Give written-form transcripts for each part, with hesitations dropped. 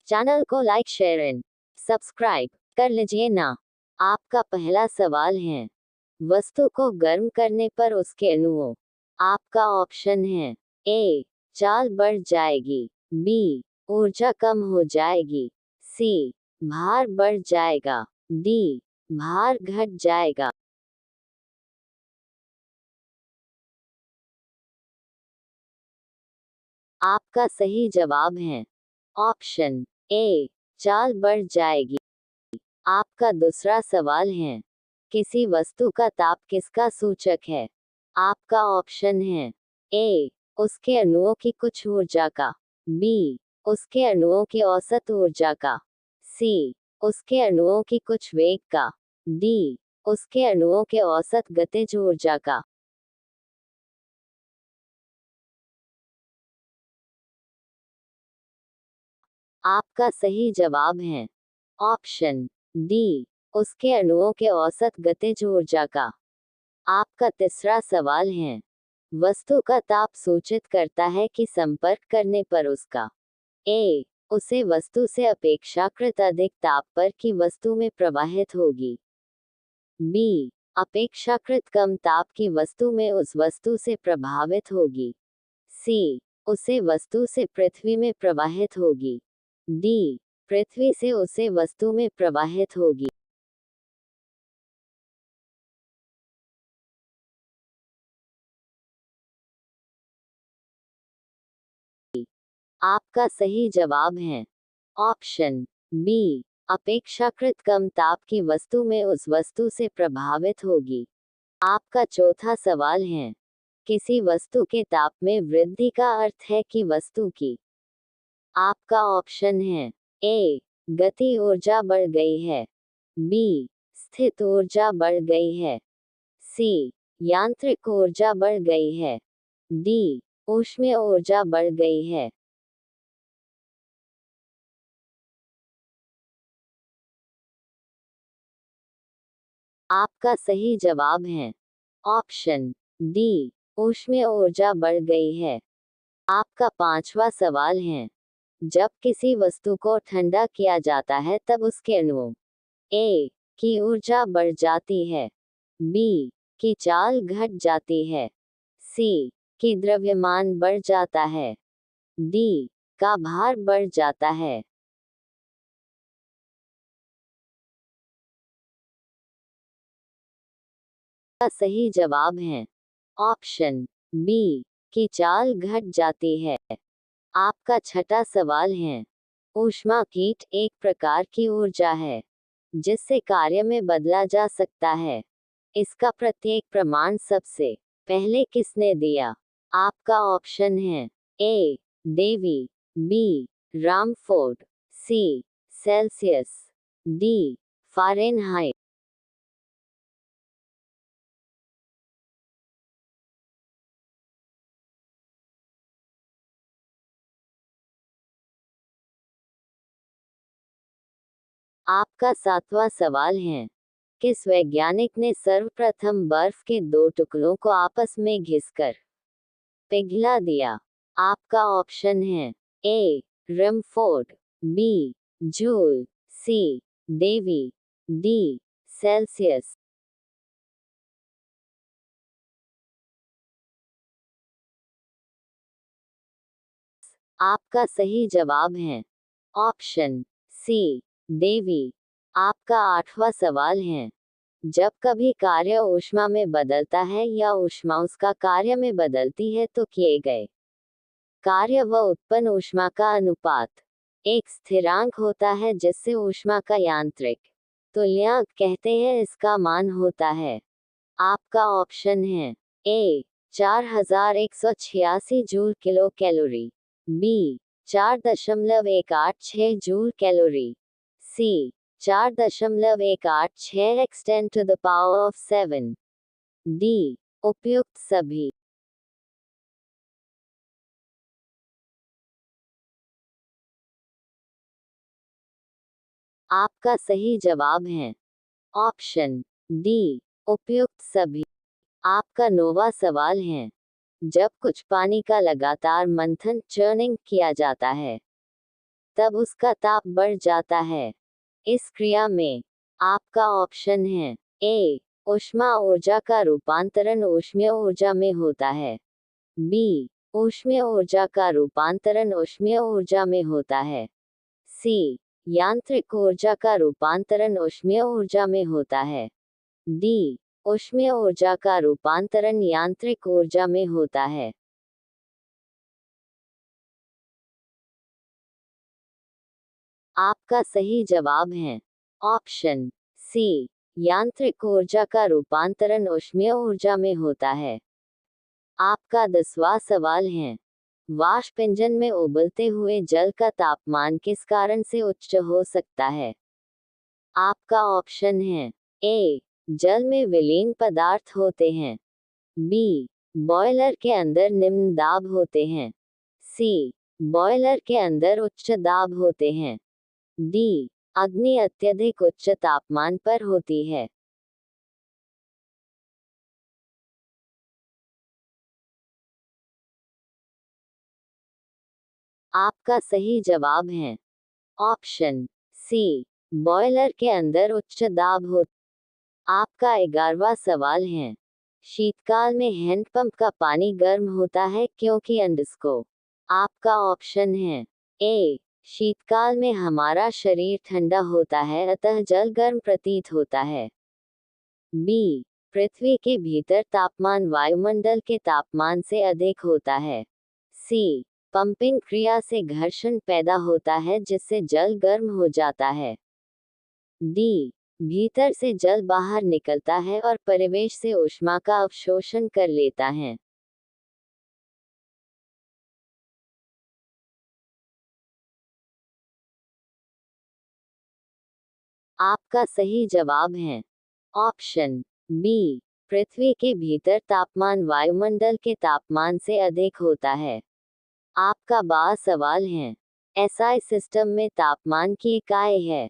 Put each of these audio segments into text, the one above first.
Channel को like share and subscribe कर लीजिए ना। आपका पहला सवाल है, वस्तु को गर्म करने पर उसके अणुओं। आपका ऑप्शन है ए, चाल बढ़ जाएगी, बी, ऊर्जा कम हो जाएगी, सी, भार बढ़ जाएगा, डी, भार घट जाएगा। आपका सही जवाब है ऑप्शन ए, चाल बढ़ जाएगी। आपका दूसरा सवाल है, किसी वस्तु का ताप किसका सूचक है? आपका ऑप्शन है ए, उसके अणुओं की कुछ ऊर्जा का, बी, उसके अणुओं की औसत ऊर्जा का, सी, उसके अणुओं की कुछ वेग का, डी, उसके अणुओं के औसत गतिज ऊर्जा का। आपका सही जवाब है ऑप्शन डी, उसके अणुओं के औसत गतिज ऊर्जा का। आपका तीसरा सवाल है, वस्तु का ताप सूचित करता है कि संपर्क करने पर उसका ए, उसे वस्तु से अपेक्षाकृत अधिक ताप पर की वस्तु में प्रवाहित होगी, बी, अपेक्षाकृत कम ताप की वस्तु में उस वस्तु से प्रभावित होगी, सी, उसे वस्तु से पृथ्वी में प्रवाहित होगी, डी, पृथ्वी से उसे वस्तु में प्रवाहित होगी। आपका सही जवाब है ऑप्शन बी, अपेक्षाकृत कम ताप की वस्तु में उस वस्तु से प्रभावित होगी। आपका चौथा सवाल है, किसी वस्तु के ताप में वृद्धि का अर्थ है कि वस्तु की। आपका ऑप्शन है ए, गति ऊर्जा बढ़ गई है, बी, स्थित ऊर्जा बढ़ गई है, सी, यांत्रिक ऊर्जा बढ़ गई है, डी, ऊष्मीय ऊर्जा बढ़ गई है। आपका सही जवाब है ऑप्शन डी, ऊष्मीय ऊर्जा बढ़ गई है। आपका पांचवा सवाल है, जब किसी वस्तु को ठंडा किया जाता है तब उसके अणुओं ए, की ऊर्जा बढ़ जाती है, बी, की चाल घट जाती है, सी, की द्रव्यमान बढ़ जाता है, डी, का भार बढ़ जाता है। का सही जवाब है ऑप्शन बी, की चाल घट जाती है। आपका छठा सवाल है, ऊष्मा कीट एक प्रकार की ऊर्जा है जिससे कार्य में बदला जा सकता है। इसका प्रत्येक प्रमाण सबसे पहले किसने दिया? आपका ऑप्शन है ए, डेवी, बी, रामफोर्ड, सी, सेल्सियस, डी, फ़ारेनहाइट। आपका सातवां सवाल है, किस वैज्ञानिक ने सर्वप्रथम बर्फ के दो टुकड़ों को आपस में घिसकर पिघला दिया? आपका ऑप्शन है ए, रमफोर्ड, बी, जूल, सी, डेवी, डी, सेल्सियस। आपका सही जवाब है ऑप्शन सी, डेवी। आपका आठवां सवाल है, जब कभी कार्य ऊष्मा में बदलता है या ऊष्मा उसका कार्य में बदलती है तो किए गए कार्य व उत्पन्न ऊष्मा का अनुपात एक स्थिरांक होता है जिससे ऊष्मा का यांत्रिक तुल्यांक कहते हैं, इसका मान होता है। आपका ऑप्शन है A, 4186 joule kilo calorie, B, 4.186 joule calorie, C, 4.186 x 10⁻⁷, D, उपयुक्त सभी। आपका सही जवाब है ऑप्शन डी, उपयुक्त सभी। आपका नौवां सवाल है, जब कुछ पानी का लगातार मंथन चर्निंग किया जाता है तब उसका ताप बढ़ जाता है। इस क्रिया में आपका ऑप्शन है ए, ऊष्मा ऊर्जा का रूपांतरण ऊष्मीय ऊर्जा में होता है, बी, ऊष्मीय ऊर्जा का रूपांतरण ऊष्मीय ऊर्जा में होता है, सी, यांत्रिक ऊर्जा का रूपांतरण ऊष्मीय ऊर्जा में होता है, डी, ऊष्मीय ऊर्जा का रूपांतरण यांत्रिक ऊर्जा में होता है। आपका सही जवाब है ऑप्शन सी, यांत्रिक ऊर्जा का रूपांतरण ऊष्मीय ऊर्जा में होता है। आपका 10वां सवाल है, वाष्प इंजन में उबलते हुए जल का तापमान किस कारण से उच्च हो सकता है? आपका ऑप्शन है ए, जल में विलीन पदार्थ होते हैं, बी, बॉयलर के अंदर निम्न दाब होते हैं, सी, बॉयलर के अंदर उच्च दाब होते हैं, डी, अग्नि अत्यधिक उच्च तापमान पर होती है। आपका सही जवाब है ऑप्शन सी, बॉयलर के अंदर उच्च दाब हो। आपका 11वां सवाल है, शीतकाल में हैंडपंप का पानी गर्म होता है क्योंकि अंडस्को। आपका ऑप्शन है ए, शीतकाल में हमारा शरीर ठंडा होता है अतः जल गर्म प्रतीत होता है, बी, पृथ्वी के भीतर तापमान वायुमंडल के तापमान से अधिक होता है, सी, पंपिंग क्रिया से घर्षण पैदा होता है जिससे जल गर्म हो जाता है, डी, भीतर से जल बाहर निकलता है और परिवेश से ऊष्मा का अवशोषण कर लेता है। आपका सही जवाब है ऑप्शन बी, पृथ्वी के भीतर तापमान वायुमंडल के तापमान से अधिक होता है। आपका 12वां सवाल है, एसआई सिस्टम में तापमान की इकाई है।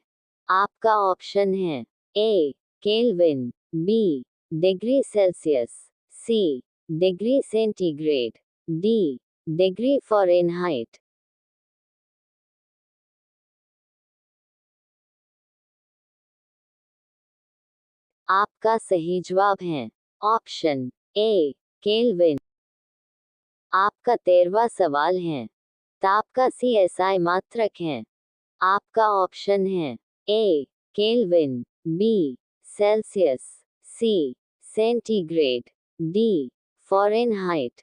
आपका ऑप्शन है A, kelvin, B, degree Celsius, C, degree centigrade, D, degree Fahrenheit. आपका सही जवाब है ऑप्शन ए, केल्विन। आपका 13वां सवाल है, ताप का सीएसआई मात्रक है। आपका ऑप्शन है A, kelvin, B, Celsius, C, centigrade, D, Fahrenheit.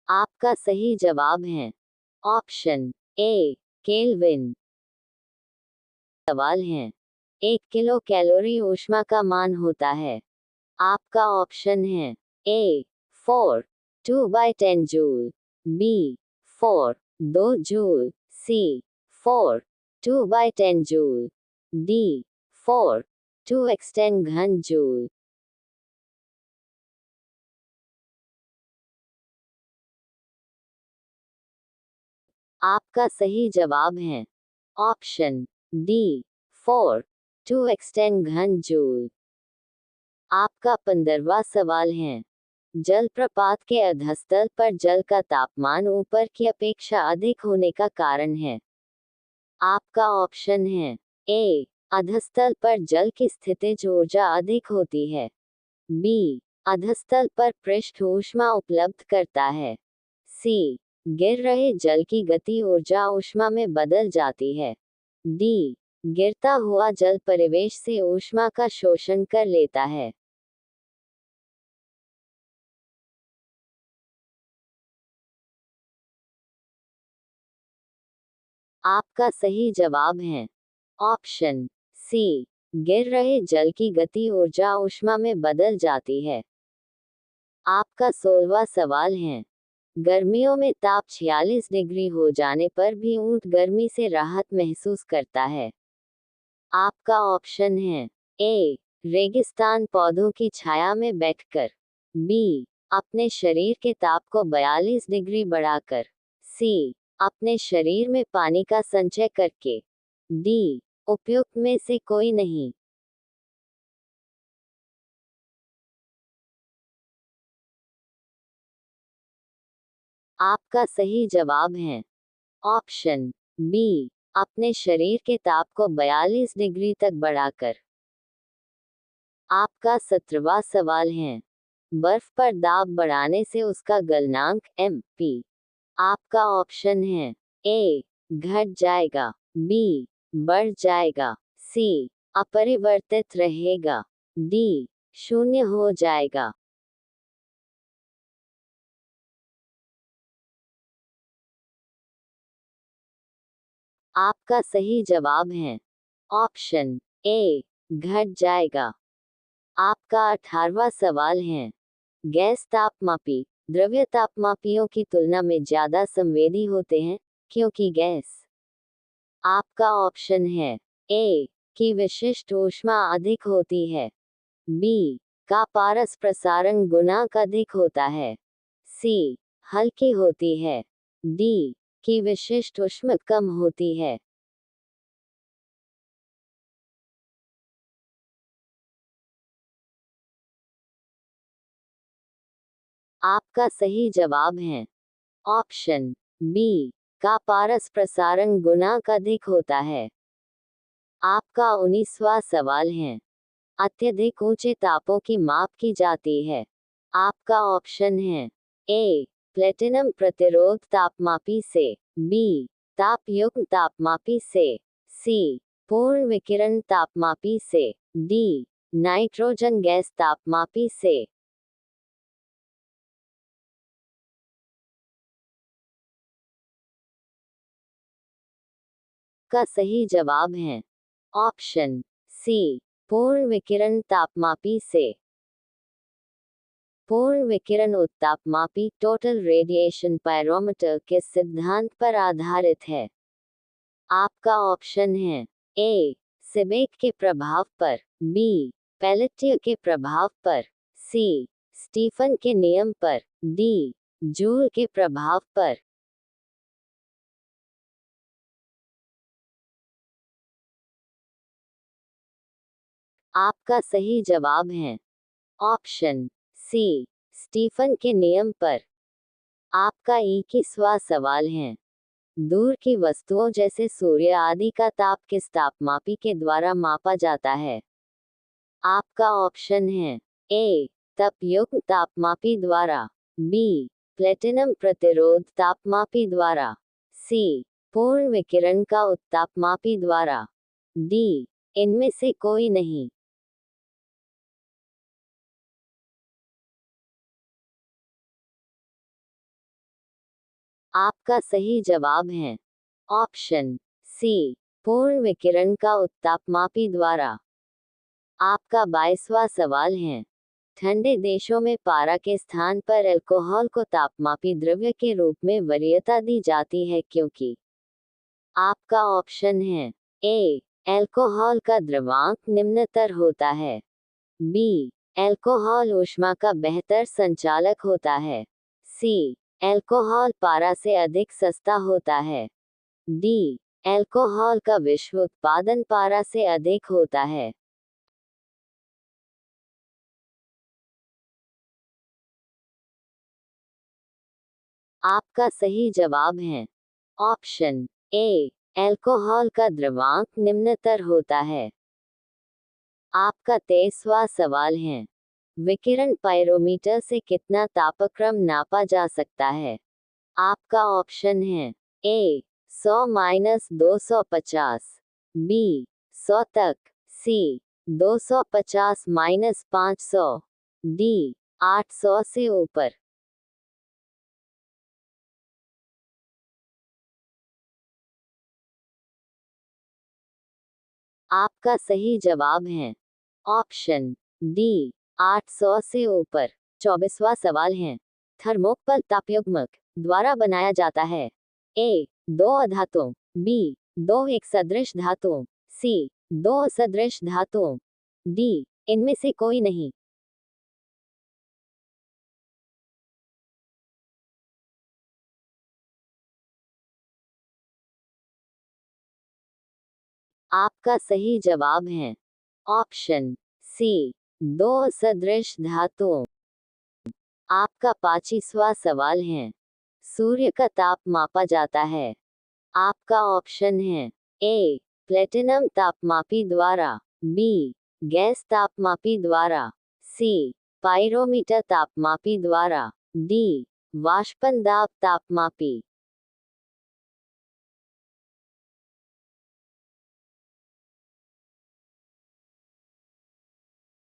आपका सही जवाब है ऑप्शन ए, केल्विन। सवाल है, 1 किलो कैलोरी ऊष्मा का मान होता है। आपका ऑप्शन है ए, 4, 2/10 जूल, बी, 4, 2 जूल, सी, 4, 2/10 जूल, डी, 4, 2 घन जूल। आपका सही जवाब है ऑप्शन डी, 4, 2 घन जूल। आपका 15वां सवाल है, जलप्रपात के अधस्तल पर जल का तापमान ऊपर की अपेक्षा अधिक होने का कारण है। आपका ऑप्शन है ए, अधस्तल पर जल की स्थितिज ऊर्जा अधिक होती है, बी, अधस्तल पर पृष्ठ ऊष्मा उपलब्ध करता है, सी, गिर रहे जल की गति ऊर्जा ऊष्मा में बदल जाती है, डी, गिरता हुआ जल परिवेश से ऊष्मा का शोषण कर लेता है। आपका सही जवाब है ऑप्शन सी, गिर रहे जल की गति ऊर्जा ऊष्मा में बदल जाती है। आपका 16वां सवाल है, गर्मियों में ताप 46 डिग्री हो जाने पर भी ऊंट गर्मी से राहत महसूस करता है। आपका ऑप्शन है ए, रेगिस्तान पौधों की छाया में बैठकर, बी, अपने शरीर के ताप को 42 डिग्री बढ़ाकर, सी, अपने शरीर में पानी का संचय करके, डी, उपयुक्त में से कोई नहीं। आपका सही जवाब है ऑप्शन बी, अपने शरीर के ताप को 42 डिग्री तक बढ़ाकर। आपका 17वां सवाल है, बर्फ पर दाब बढ़ाने से उसका गलनांक MP। आपका ऑप्शन है ए, घट जाएगा, बी, बढ़ जाएगा, सी, अपरिवर्तित रहेगा, डी, शून्य हो जाएगा। आपका सही जवाब है ऑप्शन ए, घट जाएगा। आपका 18वां सवाल है, गैस तापमापी द्रव्य तापमापियों की तुलना में ज्यादा संवेदी होते हैं, क्योंकि गैस। आपका ऑप्शन है ए, की विशिष्ट ऊष्मा अधिक होती है, बी, का पारस प्रसारण गुणांक अधिक होता है, सी, हल्की होती है, डी, की विशिष्ट ऊष्मा कम होती है। आपका सही जवाब है ऑप्शन बी, का पारस प्रसारण गुणांक अधिक होता है। आपका 19वां सवाल है, अत्यधिक ऊंचे तापों की माप की जाती है। आपका ऑप्शन है ए, प्लेटिनम प्रतिरोध तापमापी से, बी, तापयुक्त तापमापी से, सी, पूर्ण विकिरण तापमापी से, डी, नाइट्रोजन गैस तापमापी से। का सही जवाब है ऑप्शन सी, पूर्ण विकिरण तापमापी से। पूर्ण विकिरण उत्तापमापी टोटल रेडिएशन पायरोमीटर के सिद्धांत पर आधारित है। आपका ऑप्शन है ए, सेबेक के प्रभाव पर, बी, पेलेटियर के प्रभाव पर, सी, स्टीफन के नियम पर, डी, जूल के प्रभाव पर। आपका सही जवाब है ऑप्शन सी, स्टीफन के नियम पर। आपका 21वां सवाल है, दूर की वस्तुओं जैसे सूर्य आदि का ताप किस तापमापी के द्वारा मापा जाता है। आपका ऑप्शन है ए, तपयुक्त तापमापी द्वारा, बी, प्लेटिनम प्रतिरोध तापमापी द्वारा, सी, पूर्ण विकिरण का उत्तापमापी द्वारा, डी, इनमें से कोई नहीं। आपका सही जवाब है ऑप्शन सी, पूर्ण विकिरण का उत्तापमापी द्वारा। आपका 22वां सवाल है, ठंडे देशों में पारा के स्थान पर अल्कोहल को तापमापी द्रव्य के रूप में वरीयता दी जाती है, क्योंकि। आपका ऑप्शन है ए, अल्कोहल का द्रव्यांक निम्नतर होता है, बी, अल्कोहल ऊष्मा का बेहतर संचालक होता है, सी, अल्कोहल पारा से अधिक सस्ता होता है, डी, अल्कोहल का विश्व उत्पादन पारा से अधिक होता है। आपका सही जवाब है ऑप्शन ए, अल्कोहल का द्रव्यांक निम्नतर होता है। आपका 23वां सवाल है, विकिरण पायरोमीटर से कितना तापक्रम नापा जा सकता है। आपका ऑप्शन है ए, 100-250, बी, 100 तक, सी, 250-500, डी, 800 से ऊपर। आपका सही जवाब है ऑप्शन डी, 800 से ऊपर। 24वां सवाल है, थर्मोकपल तापयुग्मक द्वारा बनाया जाता है। ए, दो अधातुओं, बी, दो एक सदृश धातुओं, सी, दो असदृश धातुओं, डी, इनमें से कोई नहीं। आपका सही जवाब है ऑप्शन सी, दो असदृश धातुओं। आपका 25वां सवाल है, सूर्य का ताप मापा जाता है? आपका ऑप्शन है ए प्लेटिनम तापमापी द्वारा, बी गैस तापमापी द्वारा, सी पाइरोमीटर तापमापी द्वारा, डी वाष्पन दाब तापमापी।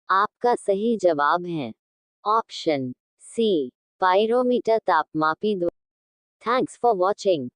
आपका सही जवाब है ऑप्शन सी पाइरोमीटर तापमापी द्वारा। Thanks for watching.